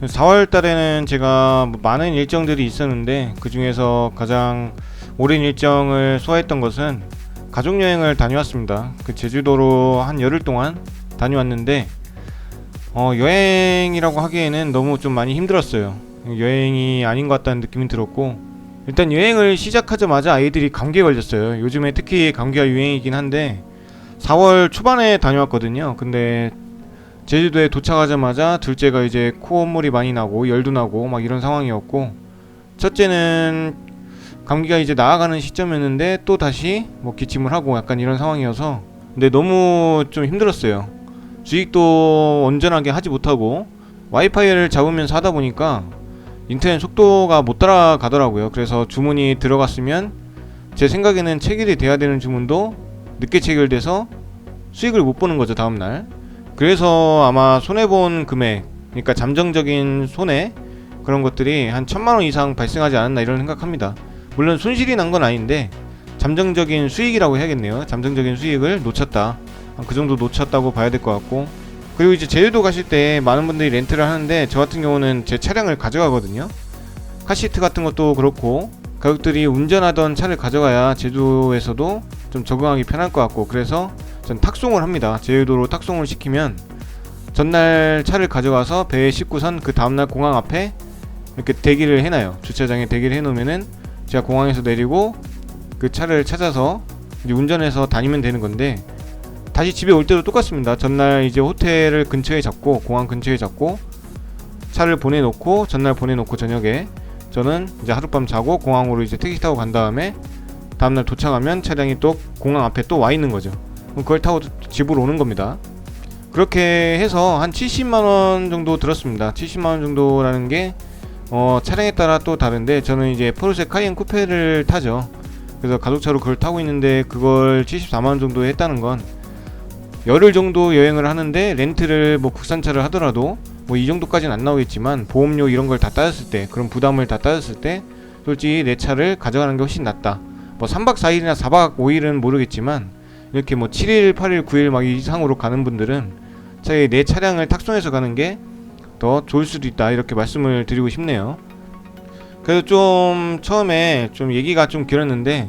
4월 달에는 제가 뭐 많은 일정들이 있었는데 그 중에서 가장 오랜 일정을 소화했던 것은 가족여행을 다녀왔습니다. 그 제주도로 한 열흘 동안 다녀왔는데 여행이라고 하기에는 너무 좀 많이 힘들었어요. 여행이 아닌 것 같다는 느낌이 들었고, 일단 여행을 시작하자마자 아이들이 감기에 걸렸어요. 요즘에 특히 감기가 유행이긴 한데 4월 초반에 다녀왔거든요. 근데 제주도에 도착하자마자 둘째가 이제 콧물이 많이 나고 열도 나고 막 이런 상황이었고, 첫째는 감기가 이제 나아가는 시점이었는데 또 다시 뭐 기침을 하고 약간 이런 상황이어서, 근데 너무 좀 힘들었어요. 주익도 온전하게 하지 못하고 와이파이를 잡으면서 하다 보니까 인터넷 속도가 못 따라가더라고요. 그래서 주문이 들어갔으면 제 생각에는 체결이 돼야 되는 주문도 늦게 체결돼서 수익을 못 보는 거죠, 다음날. 그래서 아마 손해본 금액, 그러니까 잠정적인 손해, 그런 것들이 한 1000만원 이상 발생하지 않았나 이런 생각합니다. 물론 손실이 난 건 아닌데 잠정적인 수익이라고 해야겠네요. 잠정적인 수익을 놓쳤다, 그 정도 놓쳤다고 봐야 될 것 같고, 그리고 이제 제주도 가실 때 많은 분들이 렌트를 하는데 저 같은 경우는 제 차량을 가져가거든요. 카시트 같은 것도 그렇고 가족들이 운전하던 차를 가져가야 제주도에서도 좀 적응하기 편할 것 같고, 그래서 전 탁송을 합니다. 제주도로 탁송을 시키면 전날 차를 가져가서 배에 싣고선 그 다음날 공항 앞에 이렇게 대기를 해놔요. 주차장에 대기를 해놓으면은 제가 공항에서 내리고 그 차를 찾아서 이제 운전해서 다니면 되는 건데, 다시 집에 올 때도 똑같습니다. 전날 이제 호텔을 근처에 잡고, 공항 근처에 잡고 차를 보내놓고, 전날 보내놓고 저녁에 저는 이제 하룻밤 자고 공항으로 이제 택시 타고 간 다음에 다음날 도착하면 차량이 또 공항 앞에 또 와 있는 거죠. 그걸 타고 집으로 오는 겁니다. 그렇게 해서 한 70만원 정도 들었습니다. 70만원 정도라는 게 차량에 따라 또 다른데, 저는 이제 포르쉐 카이엔 쿠페를 타죠. 그래서 가족차로 그걸 타고 있는데 그걸 74만원 정도 했다는 건, 열흘 정도 여행을 하는데 렌트를 뭐 국산차를 하더라도 뭐 이 정도까지는 안 나오겠지만 보험료 이런 걸 다 따졌을 때, 그런 부담을 다 따졌을 때 솔직히 내 차를 가져가는 게 훨씬 낫다. 뭐 3박 4일이나 4박 5일은 모르겠지만 이렇게 뭐 7일, 8일, 9일 막 이상으로 가는 분들은 차라리 내 차량을 탁송해서 가는 게 더 좋을 수도 있다, 이렇게 말씀을 드리고 싶네요. 그래서 좀 처음에 좀 얘기가 좀 길었는데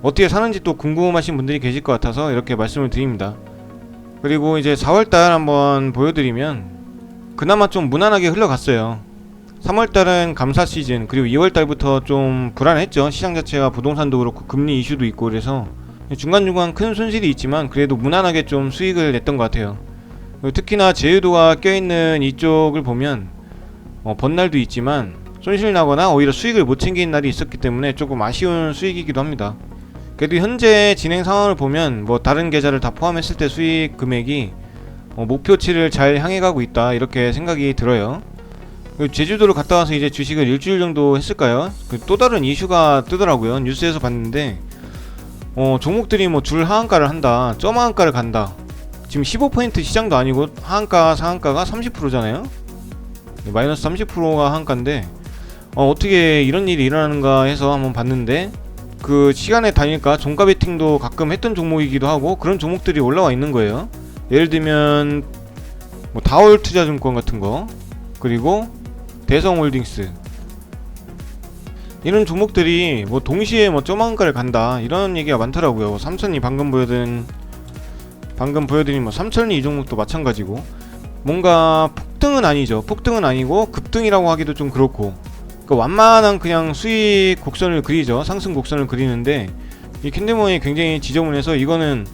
어떻게 사는지 또 궁금하신 분들이 계실 것 같아서 이렇게 말씀을 드립니다. 그리고 이제 4월달 한번 보여드리면 그나마 좀 무난하게 흘러갔어요. 3월달은 감사 시즌, 그리고 2월달부터 좀 불안했죠. 시장 자체가 부동산도 그렇고 금리 이슈도 있고, 그래서 중간중간 큰 손실이 있지만 그래도 무난하게 좀 수익을 냈던 것 같아요. 특히나 제주도가 껴있는 이쪽을 보면 번날도 있지만 손실 나거나 오히려 수익을 못 챙긴 날이 있었기 때문에 조금 아쉬운 수익이기도 합니다. 그래도 현재 진행 상황을 보면 뭐 다른 계좌를 다 포함했을 때 수익 금액이 목표치를 잘 향해 가고 있다, 이렇게 생각이 들어요. 제주도를 갔다 와서 이제 주식을 일주일 정도 했을까요? 또 다른 이슈가 뜨더라고요. 뉴스에서 봤는데 종목들이 뭐 줄 하한가를 한다, 점 하한가를 간다. 지금 15% 시장도 아니고 하한가 상한가가 30%잖아요. 마이너스 30%가 하한가인데 어떻게 이런 일이 일어나는가 해서 한번 봤는데, 그 시간에 다니까 종가 베팅도 가끔 했던 종목이기도 하고 그런 종목들이 올라와 있는 거예요. 예를 들면 뭐 다올투자증권 같은 거, 그리고 대성홀딩스, 이런 종목들이 뭐 동시에 뭐 점한가를 간다, 이런 얘기가 많더라고요. 삼천이 방금 보여드린 뭐 삼천이 이 종목도 마찬가지고, 뭔가 폭등은 아니죠. 폭등은 아니고 급등이라고 하기도 좀 그렇고, 그러니까 완만한 그냥 수익 곡선을 그리죠. 상승 곡선을 그리는데 이 캔들몬이 굉장히 지저분해서 이거는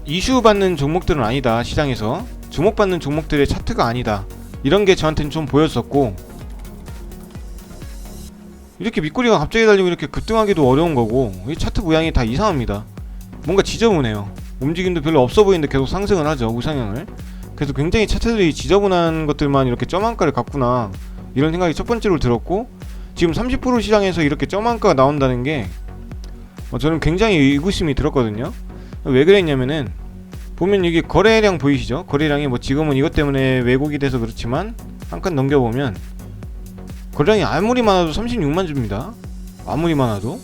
이슈 받는 종목들은 아니다, 시장에서 주목받는 종목들의 차트가 아니다, 이런 게 저한테는 좀 보였었고, 이렇게 밑꼬리가 갑자기 달리고 이렇게 급등하기도 어려운 거고, 이 차트 모양이 다 이상합니다. 뭔가 지저분해요. 움직임도 별로 없어 보이는데 계속 상승을 하죠, 우상향을. 그래서 굉장히 차트들이 지저분한 것들만 이렇게 점한가를 갖구나, 이런 생각이 첫 번째로 들었고, 지금 30% 시장에서 이렇게 점한가가 나온다는 게 저는 굉장히 의구심이 들었거든요. 왜 그랬냐면은 보면 이게 거래량 보이시죠? 거래량이 뭐 지금은 이것 때문에 왜곡이 돼서 그렇지만 한 칸 넘겨보면 거래량이 아무리 많아도 36만 주입니다. 아무리 많아도.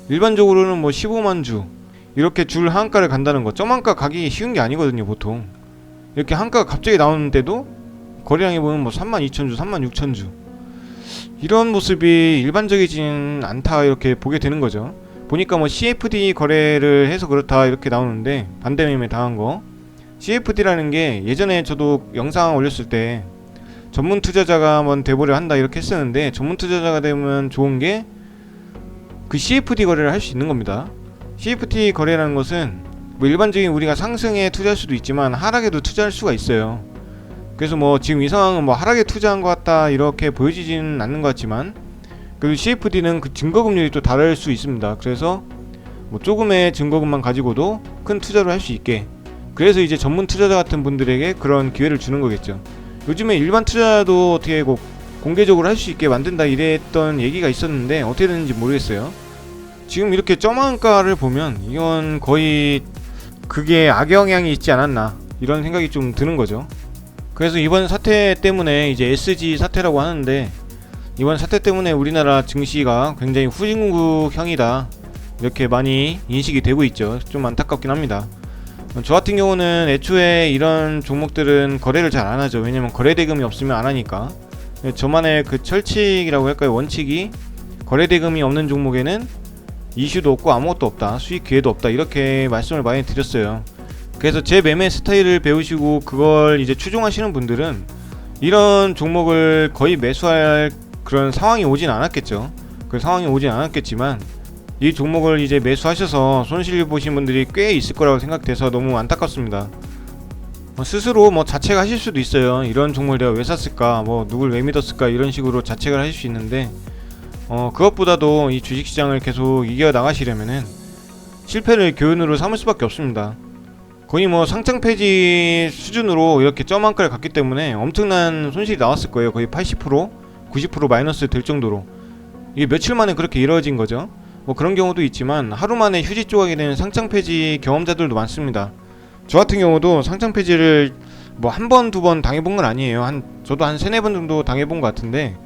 일반적으로는 뭐 15만 주 이렇게 줄 하한가를 간다는 거, 점한가 가기 쉬운 게 아니거든요, 보통. 이렇게 한가가 갑자기 나오는데도 거래량이 보면 뭐 32,000주, 36,000주 이런 모습이 일반적이진 않다 이렇게 보게 되는 거죠. 보니까 뭐 CFD 거래를 해서 그렇다 이렇게 나오는데, 반대 매매 당한 거. CFD라는 게 예전에 저도 영상 올렸을 때 전문 투자자가 한번 돼보려 한다 이렇게 했었는데, 전문 투자자가 되면 좋은 게 그 CFD 거래를 할 수 있는 겁니다. CFD 거래라는 것은 뭐 일반적인 우리가 상승에 투자할 수도 있지만 하락에도 투자할 수가 있어요. 그래서 뭐 지금 이 상황은 뭐 하락에 투자한 것 같다 이렇게 보여지지는 않는 것 같지만, 그리고 CFD는 그 증거금률이 또 다를 수 있습니다. 그래서 뭐 조금의 증거금만 가지고도 큰 투자를 할 수 있게, 그래서 이제 전문 투자자 같은 분들에게 그런 기회를 주는 거겠죠. 요즘에 일반 투자도 어떻게 공개적으로 할 수 있게 만든다 이랬던 얘기가 있었는데 어떻게 되는지 모르겠어요. 지금 이렇게 점한가를 보면 이건 거의 그게 악영향이 있지 않았나 이런 생각이 좀 드는 거죠. 그래서 이번 사태 때문에 이제 SG 사태라고 하는데, 이번 사태 때문에 우리나라 증시가 굉장히 후진국형이다 이렇게 많이 인식이 되고 있죠. 좀 안타깝긴 합니다. 저 같은 경우는 애초에 이런 종목들은 거래를 잘 안 하죠. 왜냐면 거래 대금이 없으면 안 하니까. 저만의 그 철칙이라고 할까요, 원칙이 거래 대금이 없는 종목에는 이슈도 없고 아무것도 없다, 수익 기회도 없다 이렇게 말씀을 많이 드렸어요. 그래서 제 매매 스타일을 배우시고 그걸 이제 추종하시는 분들은 이런 종목을 거의 매수할 그런 상황이 오진 않았겠죠. 그 상황이 오진 않았겠지만 이 종목을 이제 매수하셔서 손실 보신 분들이 꽤 있을 거라고 생각돼서 너무 안타깝습니다. 스스로 뭐 자책을 하실 수도 있어요. 이런 종목을 내가 왜 샀을까, 뭐 누굴 왜 믿었을까, 이런 식으로 자책을 하실 수 있는데, 그것보다도 이 주식시장을 계속 이겨나가시려면은 실패를 교훈으로 삼을 수밖에 없습니다. 거의 뭐 상장 폐지 수준으로 이렇게 점한가를 갔기 때문에 엄청난 손실이 나왔을 거예요. 거의 80%, 90% 마이너스 될 정도로. 이게 며칠 만에 그렇게 이루어진 거죠. 뭐 그런 경우도 있지만 하루 만에 휴지 조각이 되는 상장 폐지 경험자들도 많습니다. 저 같은 경우도 상장 폐지를 뭐 한 번, 두 번 당해본 건 아니에요. 저도 한 세네 번 정도 당해본 것 같은데,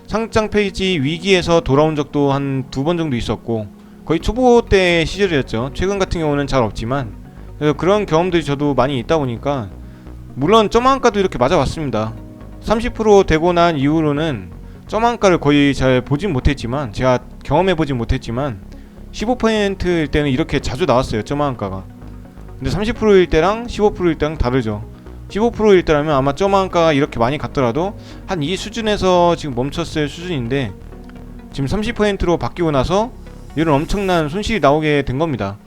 상장 폐지 위기에서 돌아온 적도 한 두 번 정도 있었고, 거의 초보 때 시절이었죠. 최근 같은 경우는 잘 없지만, 그래서 그런 경험들이 저도 많이 있다 보니까, 물론 점한가도 이렇게 맞아봤습니다. 30% 되고 난 이후로는 점한가를 거의 잘 보진 못했지만, 제가 경험해보진 못했지만 15%일 때는 이렇게 자주 나왔어요, 점한가가. 근데 30%일 때랑 15%일 때랑 다르죠. 15%일 때라면 아마 점한가가 이렇게 많이 갔더라도 한 이 수준에서 지금 멈췄을 수준인데, 지금 30%로 바뀌고 나서 이런 엄청난 손실이 나오게 된 겁니다.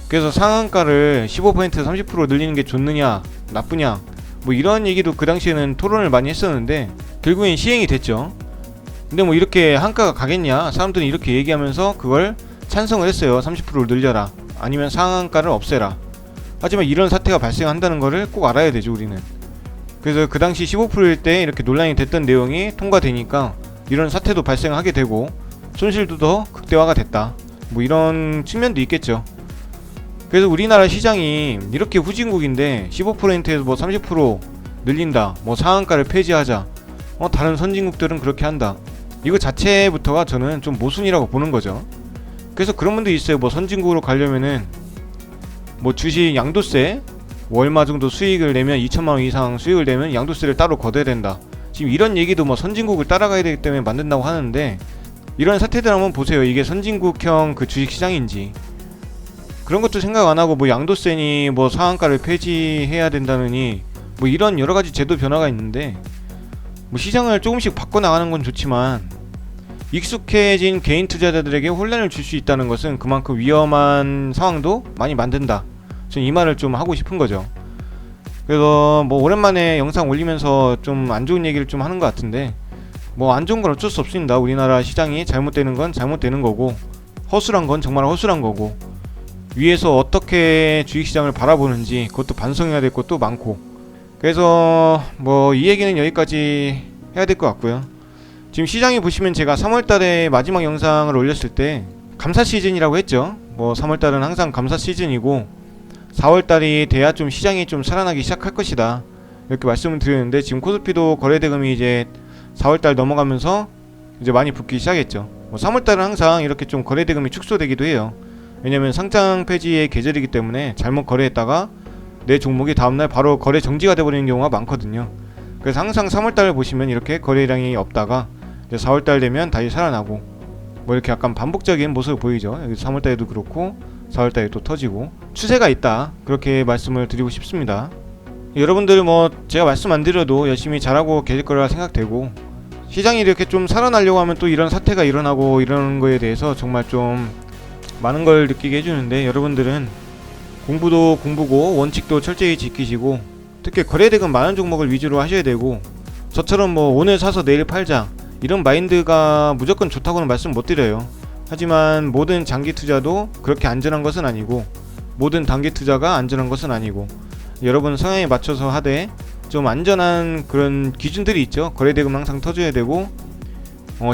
그래서 상한가를 15% 30% 늘리는 게 좋느냐 나쁘냐 뭐 이런 얘기도 그 당시에는 토론을 많이 했었는데 결국엔 시행이 됐죠. 근데 뭐 이렇게 한가가 가겠냐, 사람들은 이렇게 얘기하면서 그걸 찬성을 했어요. 30%를 늘려라, 아니면 상한가를 없애라. 하지만 이런 사태가 발생한다는 거를 꼭 알아야 되죠, 우리는. 그래서 그 당시 15%일 때 이렇게 논란이 됐던 내용이 통과되니까 이런 사태도 발생하게 되고 손실도 더 극대화가 됐다, 뭐 이런 측면도 있겠죠. 그래서 우리나라 시장이 이렇게 후진국인데 15%에서 뭐 30% 늘린다, 뭐 상한가를 폐지하자, 다른 선진국들은 그렇게 한다, 이거 자체부터가 저는 좀 모순이라고 보는 거죠. 그래서 그런 분도 있어요. 뭐 선진국으로 가려면은 뭐 주식 양도세 얼마 정도 수익을 내면 2천만원 이상 수익을 내면 양도세를 따로 걷어야 된다, 지금 이런 얘기도 뭐 선진국을 따라가야 되기 때문에 만든다고 하는데, 이런 사태들 한번 보세요. 이게 선진국형 그 주식시장인지. 그런 것도 생각 안 하고 뭐 양도세니 뭐 상한가를 폐지해야 된다느니 뭐 이런 여러가지 제도 변화가 있는데, 뭐 시장을 조금씩 바꿔나가는 건 좋지만 익숙해진 개인 투자자들에게 혼란을 줄 수 있다는 것은 그만큼 위험한 상황도 많이 만든다, 전 이 말을 좀 하고 싶은 거죠. 그래서 뭐 오랜만에 영상 올리면서 좀 안 좋은 얘기를 좀 하는 것 같은데, 뭐 안 좋은 건 어쩔 수 없습니다. 우리나라 시장이 잘못되는 건 잘못되는 거고, 허술한 건 정말 허술한 거고, 위에서 어떻게 주식시장을 바라보는지 그것도 반성해야 될 것도 많고, 그래서 뭐 이 얘기는 여기까지 해야 될 것 같고요. 지금 시장에 보시면 제가 3월달에 마지막 영상을 올렸을 때 감사 시즌이라고 했죠. 뭐 3월달은 항상 감사 시즌이고 4월달이 돼야 좀 시장이 좀 살아나기 시작할 것이다, 이렇게 말씀을 드렸는데, 지금 코스피도 거래대금이 이제 4월달 넘어가면서 이제 많이 붙기 시작했죠. 뭐 3월달은 항상 이렇게 좀 거래대금이 축소되기도 해요. 왜냐면 상장 폐지의 계절이기 때문에 잘못 거래했다가 내 종목이 다음날 바로 거래 정지가 돼버리는 경우가 많거든요. 그래서 항상 3월달 보시면 이렇게 거래량이 없다가 이제 4월달 되면 다시 살아나고 뭐 이렇게 약간 반복적인 모습을 보이죠. 여기 3월달에도 그렇고 4월달에 또 터지고 추세가 있다, 그렇게 말씀을 드리고 싶습니다. 여러분들 뭐 제가 말씀 안 드려도 열심히 잘하고 계실 거라 생각되고, 시장이 이렇게 좀 살아나려고 하면 또 이런 사태가 일어나고 이러는 거에 대해서 정말 좀 많은 걸 느끼게 해주는데, 여러분들은 공부도 공부고 원칙도 철저히 지키시고 특히 거래대금 많은 종목을 위주로 하셔야 되고, 저처럼 뭐 오늘 사서 내일 팔자 이런 마인드가 무조건 좋다고는 말씀 못 드려요. 하지만 모든 장기 투자도 그렇게 안전한 것은 아니고 모든 단기 투자가 안전한 것은 아니고, 여러분 성향에 맞춰서 하되 좀 안전한 그런 기준들이 있죠. 거래대금 항상 터줘야 되고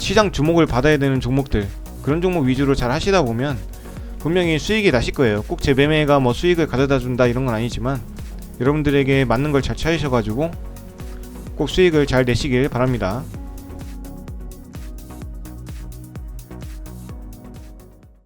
시장 주목을 받아야 되는 종목들, 그런 종목 위주로 잘 하시다 보면 분명히 수익이 나실 거예요. 꼭 제 매매가 뭐 수익을 가져다 준다 이런 건 아니지만 여러분들에게 맞는 걸 잘 찾으셔가지고 꼭 수익을 잘 내시길 바랍니다.